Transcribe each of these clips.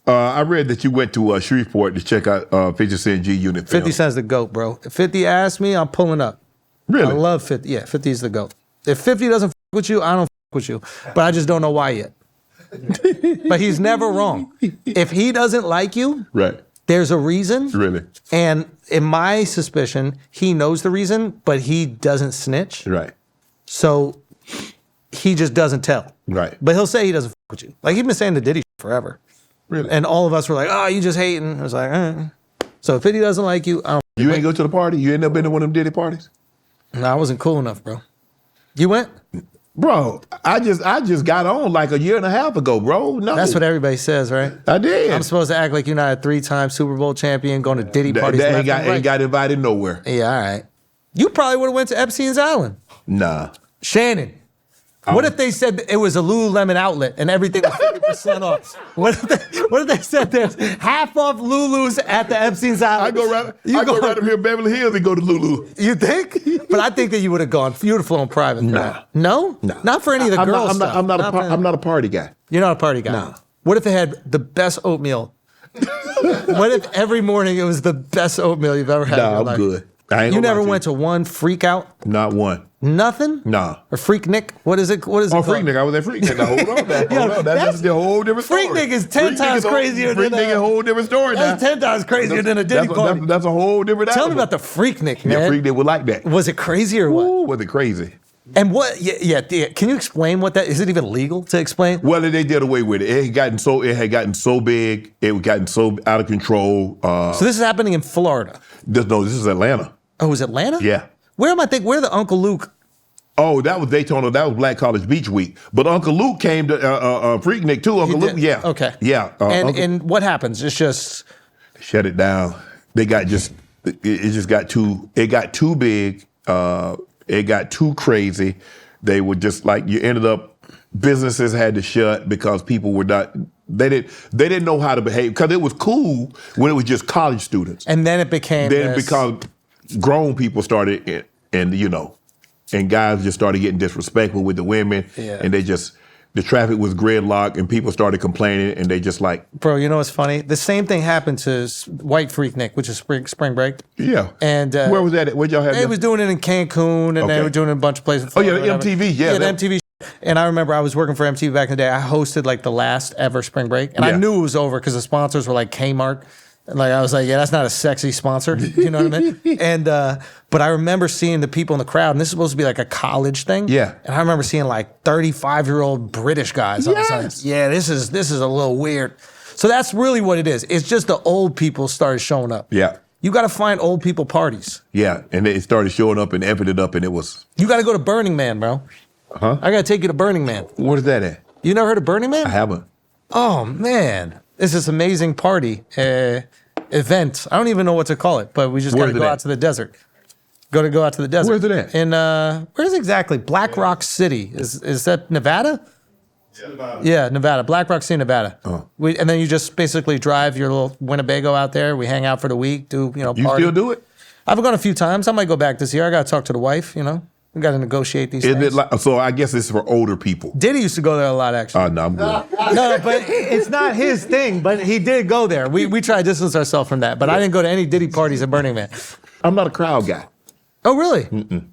I read that you went to Shreveport to check out 50 Cent G Unit film. 50 Cent's the GOAT, bro. If 50 asks me, I'm pulling up. Really? I love 50. Yeah, 50 is the GOAT. If 50 doesn't fuck with you, I don't fuck with you. But I just don't know why yet. But he's never wrong. If he doesn't like you, right, there's a reason. Really? And in my suspicion, he knows the reason, but he doesn't snitch. Right. So he just doesn't tell. Right. But he'll say he doesn't fuck with you. Like, he's been saying the Diddy forever. Really? And all of us were like, oh, you just hating. I was like, So if 50 doesn't like you, I don't. You ain't go to the party? You ain't never been to one of them Diddy parties? No, I wasn't cool enough, bro. You went? Bro, I just got on like a year and a half ago, bro. No. That's what everybody says, right? I did. I'm supposed to act like you're not a 3-time Super Bowl champion going to Diddy parties. They ain't got invited nowhere. Yeah, all right. You probably would have went to Epstein's Island. Nah. Shannon. What if they said it was a Lululemon outlet and everything was 50% off? What if they said there's half off Lulu's at the Epstein's Island? I go right up here in Beverly Hills and go to Lulu. You think? But I think that you would have gone. You would have flown private for that. No? No. Not for any of the girls stuff. I'm not a party guy. You're not a party guy? No. What if they had the best oatmeal? What if every morning it was the best oatmeal you've ever had in your life? I'm good. You never went to one freak out? Not one. Nothing? Nah. Or Freaknik? What is it? Oh, Freaknik. I was at Freaknik. Now, hold on. That's a whole different story. Freaknik is 10 times crazier than Freaknik is a whole different story now. That's 10 times crazier than a Diddy party. That's a whole different Tell animal. me about the Freaknik, man. Yeah, Freaknik was like that. Was it crazy or what? Ooh, was it crazy? And what? Yeah. Can you explain what that is? It even legal to explain? Well, they did away with it. It had gotten so big. It had gotten so out of control. So this is happening in Florida. This is Atlanta. Oh, is Atlanta? Yeah. Where Where the Uncle Luke? Oh, that was Daytona. That was Black College Beach Week. But Uncle Luke came to Freaknik too. Uncle Luke, yeah. Okay. Yeah. And what happens? It's just shut it down. It got too big. It got too crazy. They were just like, you ended up, businesses had to shut because people were not, they didn't know how to behave, because it was cool when it was just college students. And then it became because grown people started, and guys just started getting disrespectful with the women, and the traffic was gridlocked, and people started complaining, and they just like... Bro, you know what's funny? The same thing happened to White Freaknik, which is spring break. Yeah. And where was that at? Where'd y'all have They was doing it in Cancun, and they were doing it in a bunch of places. Oh, yeah, the MTV, yeah. Yeah, the MTV. And I remember I was working for MTV back in the day. I hosted like the last ever spring break, and I knew it was over because the sponsors were like Kmart. And like I was like, yeah, that's not a sexy sponsor. You know what I mean? And but I remember seeing the people in the crowd, and this is supposed to be like a college thing. Yeah. And I remember seeing like 35-year-old British guys. Yes. I was like, yeah, this is a little weird. So that's really what it is. It's just the old people started showing up. Yeah. You got to find old people parties. Yeah, and they started showing up and amping it up, and it was... You got to go to Burning Man, bro. Huh? I got to take you to Burning Man. What is that at? You never heard of Burning Man? I haven't. Oh, man. It's this amazing party event. I don't even know what to call it, but we just got to go out to the desert. Go out to the desert. Where's it at? In, where's exactly? Black Rock City. Is that Nevada? Yeah, Nevada. Yeah, Nevada. Black Rock City, Nevada. Oh. And then you just basically drive your little Winnebago out there. We hang out for the week, party. You still do it? I've gone a few times. I might go back this year. I got to talk to the wife, We got to negotiate these things. So I guess it's for older people. Diddy used to go there a lot, actually. No, I'm good. No, but it's not his thing. But he did go there. We try to distance ourselves from that. But I didn't go to any Diddy parties at Burning Man. I'm not a crowd guy. Oh, really? Mm-mm.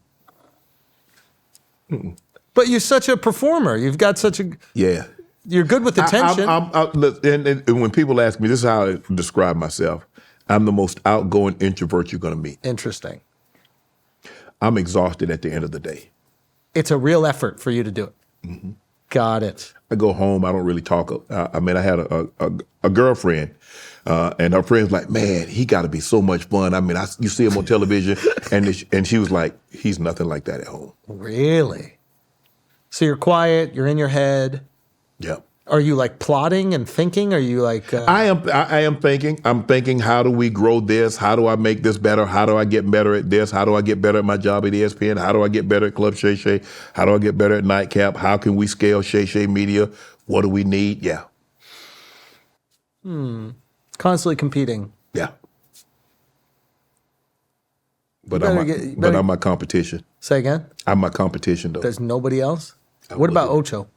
Mm-mm. But you're such a performer. You've got such a... Yeah. You're good with attention. And when people ask me, this is how I describe myself. I'm the most outgoing introvert you're going to meet. Interesting. I'm exhausted at the end of the day. It's a real effort for you to do it. Mm-hmm. Got it. I go home, I don't really talk. I had a girlfriend, and her friend's like, man, he got to be so much fun. I mean, you see him on television, and she was like, he's nothing like that at home. Really? So you're quiet, you're in your head. Yep. Are you like plotting and thinking? Are you like... I am thinking. I'm thinking, how do we grow this? How do I make this better? How do I get better at this? How do I get better at my job at ESPN? How do I get better at Club Shay Shay? How do I get better at Nightcap? How can we scale Shay Shay Media? What do we need? Yeah. Constantly competing. Yeah. But I'm my competition. Say again? I'm my competition, though. There's nobody else? What about Ocho?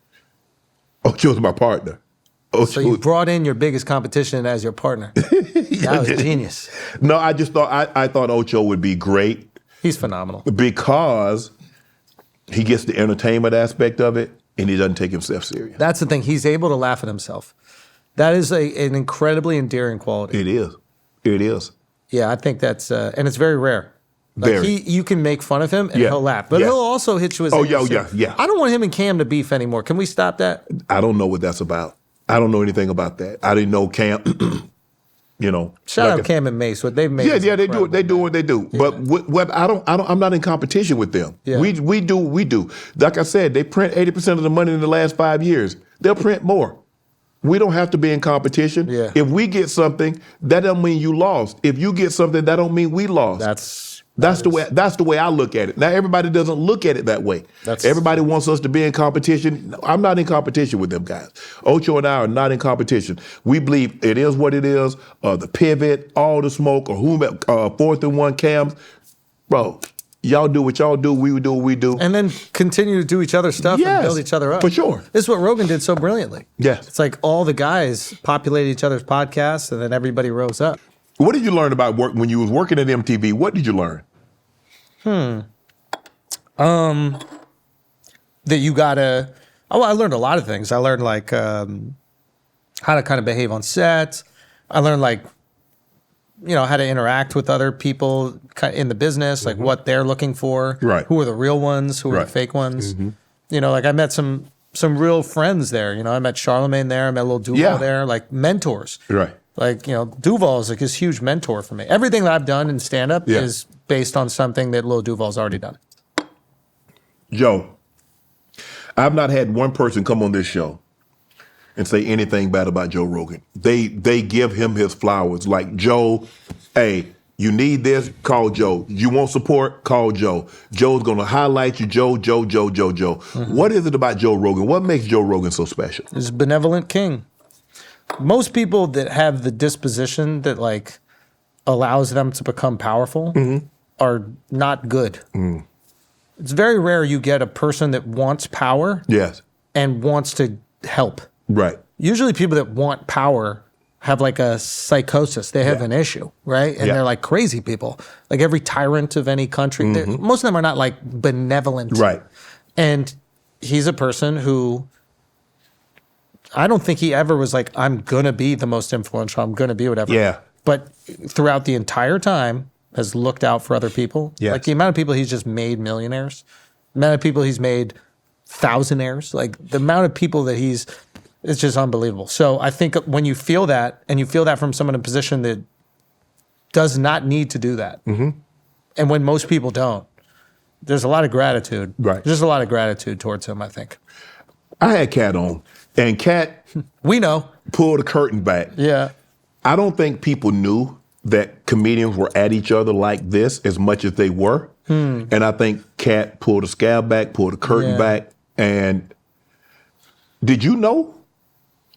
Ocho's my partner. So you brought in your biggest competition as your partner. That was genius. No, I just thought I thought Ocho would be great. He's phenomenal. Because he gets the entertainment aspect of it and he doesn't take himself serious. That's the thing. He's able to laugh at himself. That is an incredibly endearing quality. It is. It is. Yeah, I think that's, and it's very rare. Like Very. you can make fun of him and he'll laugh, but he'll also hit you with. Yeah. I don't want him and Cam to beef anymore. Can we stop that? I don't know what that's about. I don't know anything about that. I didn't know Cam. Shout out Cam and Mace. What they've made. Yeah, they do it. They do what they do. Yeah. But what I'm not in competition with them. Yeah. We do. Like I said, they print 80% of the money in the last 5 years. They'll print more. We don't have to be in competition. Yeah. If we get something, that doesn't mean you lost. If you get something, that don't mean we lost. That's the way I look at it. Now everybody doesn't look at it that way. Everybody wants us to be in competition. I'm not in competition with them guys. Ocho and I are not in competition. We believe it is what it is. The pivot, all the smoke, or whomever, 4th and 1 cams, bro. Y'all do what y'all do. We do what we do. And then continue to do each other's stuff and build each other up. For sure. This is what Rogan did so brilliantly. Yes. It's like all the guys populated each other's podcasts and then everybody rose up. What did you learn about work when you was working at MTV? What did you learn? That you gotta. Oh, I learned a lot of things. I learned like how to kind of behave on set. I learned like how to interact with other people in the business, like what they're looking for. Right. Who are the real ones? Who are the fake ones? Like I met some real friends there. I met Charlemagne there. I met Lil Duval there. Like mentors. Right. Like, Duval is like this huge mentor for me. Everything that I've done in stand-up is based on something that Lil Duval's already done. Joe, I've not had one person come on this show and say anything bad about Joe Rogan. They give him his flowers. Like, Joe, hey, you need this, call Joe. You want support, call Joe. Joe's going to highlight you, Joe. What is it about Joe Rogan? What makes Joe Rogan so special? He's a benevolent king. Most people that have the disposition that like allows them to become powerful are not good. It's very rare you get a person that wants power and wants to help. Right. Usually people that want power have like a psychosis. They have an issue, right? And they're like crazy people. Like every tyrant of any country, most of them are not like benevolent. Right. And he's a person who I don't think he ever was like, I'm going to be the most influential. I'm going to be whatever. Yeah. But throughout the entire time has looked out for other people. Yes. Like the amount of people he's just made millionaires, the amount of people he's made thousandaires, like the amount of people that it's just unbelievable. So I think when you feel that and you feel that from someone in a position that does not need to do that, and when most people don't, there's a lot of gratitude. Right. There's just a lot of gratitude towards him, I think. I had Cat on, and Cat we know pulled the curtain back. Yeah. I don't think people knew that comedians were at each other like this as much as they were. And I think Cat pulled the scab back, pulled the curtain back. And did you know?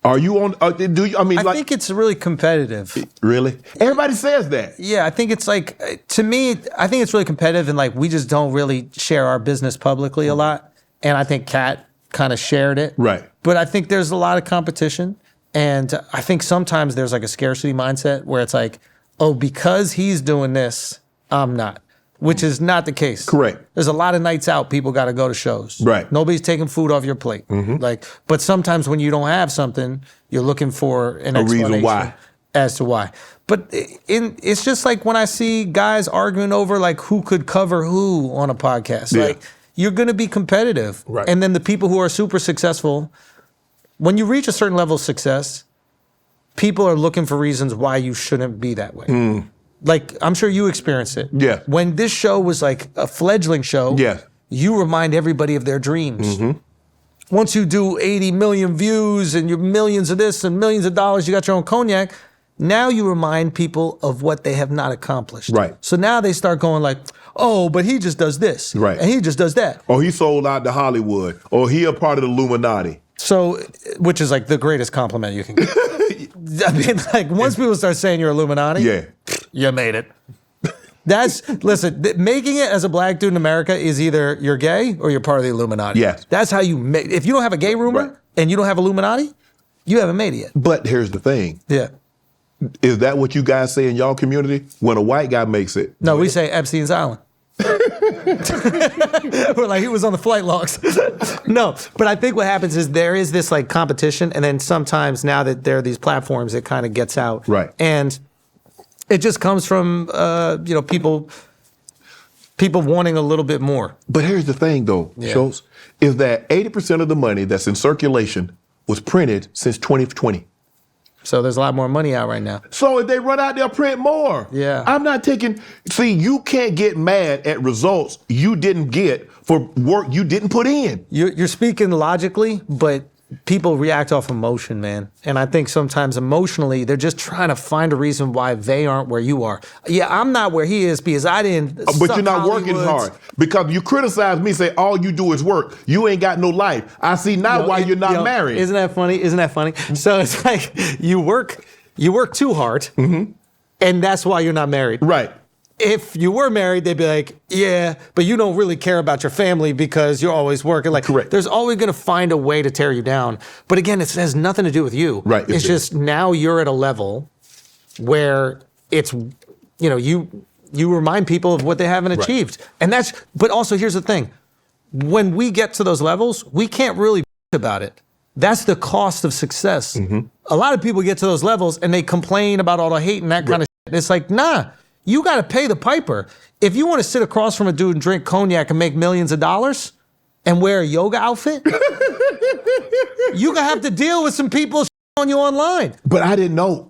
Are you on? I think it's really competitive. Really? Everybody says that. Yeah, I think it's like, to me, I think it's really competitive and like we just don't really share our business publicly a lot. And I think Cat kind of shared it. Right. But I think there's a lot of competition. And I think sometimes there's like a scarcity mindset where it's like, oh, because he's doing this, I'm not. Which is not the case. Correct. There's a lot of nights out, people got to go to shows. Right. Nobody's taking food off your plate. But sometimes when you don't have something, you're looking for an explanation reason why. As to why. But it's just like when I see guys arguing over like who could cover who on a podcast. Yeah. Like you're going to be competitive. Right. And then the people who are super successful, when you reach a certain level of success, people are looking for reasons why you shouldn't be that way. Like, I'm sure you experienced it. Yeah. When this show was like a fledgling show, you remind everybody of their dreams. Once you do 80 million views and you're millions of this and millions of dollars, you got your own cognac, now you remind people of what they have not accomplished. Right. So now they start going like, oh, but he just does this. Right. And he just does that. Or he sold out to Hollywood. Or he a part of the Illuminati. So, which is like the greatest compliment you can get. I mean, like once people start saying you're Illuminati, you made it. Listen, making it as a black dude in America is either you're gay or you're part of the Illuminati. Yes. That's how you make, if you don't have a gay rumor and you don't have Illuminati, You haven't made it yet. But here's the thing. Yeah. Is that what you guys say in y'all community? When a white guy makes it? No, we say Epstein's Island. We're like, he was on the flight logs. No, but I think what happens is there is this like competition, and then sometimes now that there are these platforms, it kind of gets out. Right. And it just comes from, people wanting a little bit more. But here's the thing, though, Schulz, is that 80% of the money that's in circulation was printed since 2020. So there's a lot more money out right now. So if they run out, they'll print more. Yeah. I'm not taking, see, you can't get mad at results you didn't get for work you didn't put in. You're speaking logically, but people react off emotion, man. And I think sometimes emotionally, they're just trying to find a reason why they aren't where you are. Yeah, I'm not where he is because I didn't. But you're not working hard. Because you criticize me, say all you do is work. You ain't got no life. I see now why you're not married. Isn't that funny? Isn't that funny? So it's like you work too hard, and that's why you're not married. Right. If you were married, they'd be like, yeah, but you don't really care about your family because you're always working. Like, correct. There's always going to find a way to tear you down. But again, it has nothing to do with you. Right. It's just now you're at a level where it's, you remind people of what they haven't achieved. And but also here's the thing. When we get to those levels, we can't really about it. That's the cost of success. A lot of people get to those levels and they complain about all the hate and that kind of shit. It's like, nah. You got to pay the piper. If you want to sit across from a dude and drink cognac and make millions of dollars and wear a yoga outfit, you're going to have to deal with some people on you online. But I didn't know.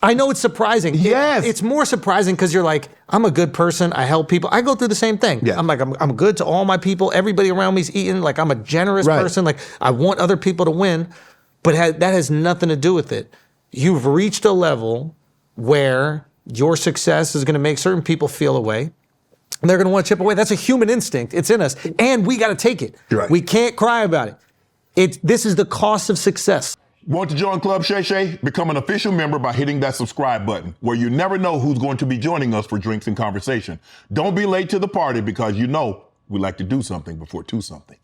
I know it's surprising. Yes. It's more surprising because you're like, I'm a good person. I help people. I go through the same thing. Yeah. I'm like, I'm good to all my people. Everybody around me's eating. Like, I'm a generous person. Like, I want other people to win. But that has nothing to do with it. You've reached a level where your success is going to make certain people feel away, and they're going to want to chip away. That's a human instinct. It's in us, and we got to take it. Right. We can't cry about it. This is the cost of success. Want to join Club Shay Shay? Become an official member by hitting that subscribe button, where you never know who's going to be joining us for drinks and conversation. Don't be late to the party because we like to do something before two something.